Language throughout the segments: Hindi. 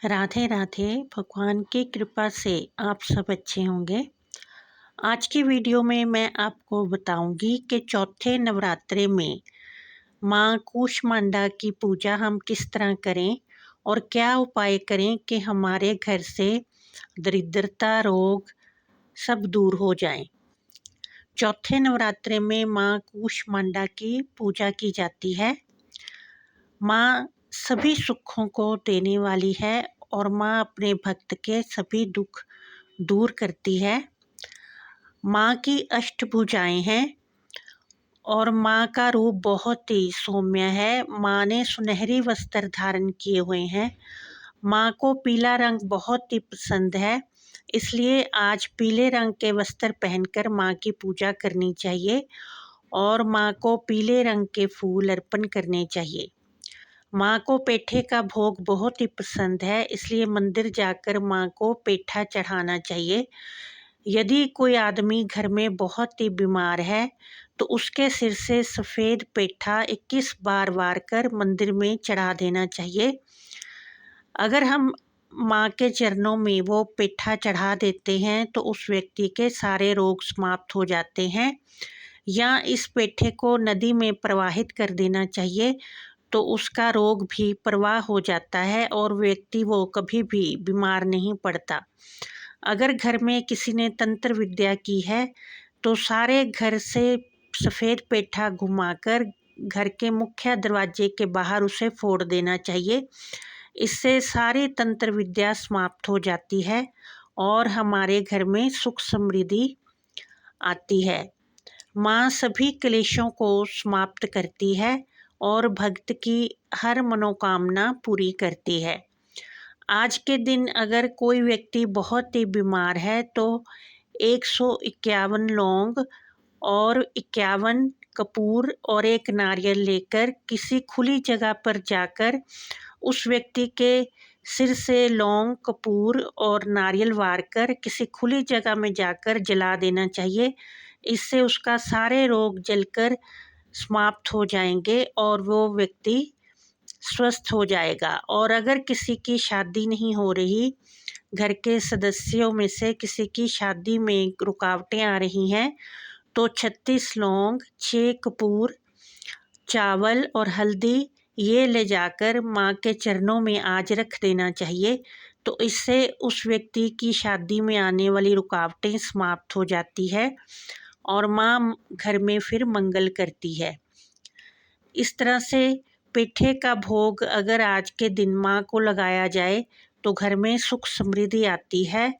राधे राधे। भगवान की कृपा से आप सब अच्छे होंगे। आज की वीडियो में मैं आपको बताऊंगी कि चौथे नवरात्रे में माँ कूष्मांडा की पूजा हम किस तरह करें और क्या उपाय करें कि हमारे घर से दरिद्रता, रोग सब दूर हो जाएं। चौथे नवरात्रे में माँ कूष्मांडा की पूजा की जाती है। माँ सभी सुखों को देने वाली है और माँ अपने भक्त के सभी दुख दूर करती है। माँ की अष्टभुजाएं हैं और माँ का रूप बहुत ही सौम्य है। माँ ने सुनहरी वस्त्र धारण किए हुए हैं। माँ को पीला रंग बहुत ही पसंद है, इसलिए आज पीले रंग के वस्त्र पहनकर माँ की पूजा करनी चाहिए और माँ को पीले रंग के फूल अर्पण करने चाहिए। माँ को पेठे का भोग बहुत ही पसंद है, इसलिए मंदिर जाकर माँ को पेठा चढ़ाना चाहिए। यदि कोई आदमी घर में बहुत ही बीमार है तो उसके सिर से सफ़ेद पेठा 21 बार वार कर मंदिर में चढ़ा देना चाहिए। अगर हम माँ के चरणों में वो पेठा चढ़ा देते हैं तो उस व्यक्ति के सारे रोग समाप्त हो जाते हैं। या इस पेठे को नदी में प्रवाहित कर देना चाहिए तो उसका रोग भी प्रवाह हो जाता है और व्यक्ति वो कभी भी बीमार नहीं पड़ता। अगर घर में किसी ने तंत्र विद्या की है तो सारे घर से सफ़ेद पेठा घुमाकर घर के मुख्य दरवाजे के बाहर उसे फोड़ देना चाहिए। इससे सारी तंत्र विद्या समाप्त हो जाती है और हमारे घर में सुख समृद्धि आती है। माँ सभी क्लेशों को समाप्त करती है और भक्त की हर मनोकामना पूरी करती है। आज के दिन अगर कोई व्यक्ति बहुत ही बीमार है तो 151 लौंग और 51 कपूर और एक नारियल लेकर किसी खुली जगह पर जाकर उस व्यक्ति के सिर से लौंग, कपूर और नारियल वार कर किसी खुली जगह में जाकर जला देना चाहिए। इससे उसका सारे रोग जलकर समाप्त हो जाएंगे और वो व्यक्ति स्वस्थ हो जाएगा। और अगर किसी की शादी नहीं हो रही, घर के सदस्यों में से किसी की शादी में रुकावटें आ रही हैं, तो 36 लौंग, 6 कपूर, चावल और हल्दी ये ले जाकर माँ के चरणों में आज रख देना चाहिए। तो इससे उस व्यक्ति की शादी में आने वाली रुकावटें समाप्त हो जाती है और माँ घर में फिर मंगल करती है। इस तरह से पेठे का भोग अगर आज के दिन माँ को लगाया जाए तो घर में सुख समृद्धि आती है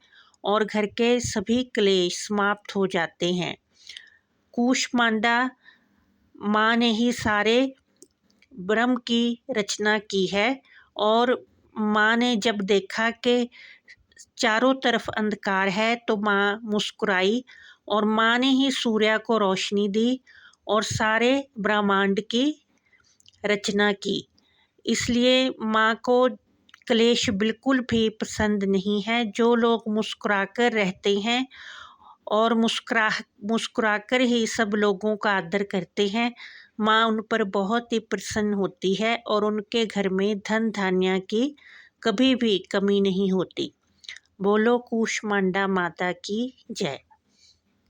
और घर के सभी क्लेश समाप्त हो जाते हैं। कूष्मांडा माँ ने ही सारे ब्रह्म की रचना की है और माँ ने जब देखा कि चारों तरफ अंधकार है तो माँ मुस्कुराई और माँ ने ही सूर्य को रोशनी दी और सारे ब्रह्मांड की रचना की। इसलिए माँ को क्लेश बिल्कुल भी पसंद नहीं है। जो लोग मुस्कुराकर रहते हैं और मुस्कुराकर ही सब लोगों का आदर करते हैं, माँ उन पर बहुत ही प्रसन्न होती है और उनके घर में धन धान्य की कभी भी कमी नहीं होती। बोलो कूष्मांडा माता की जय।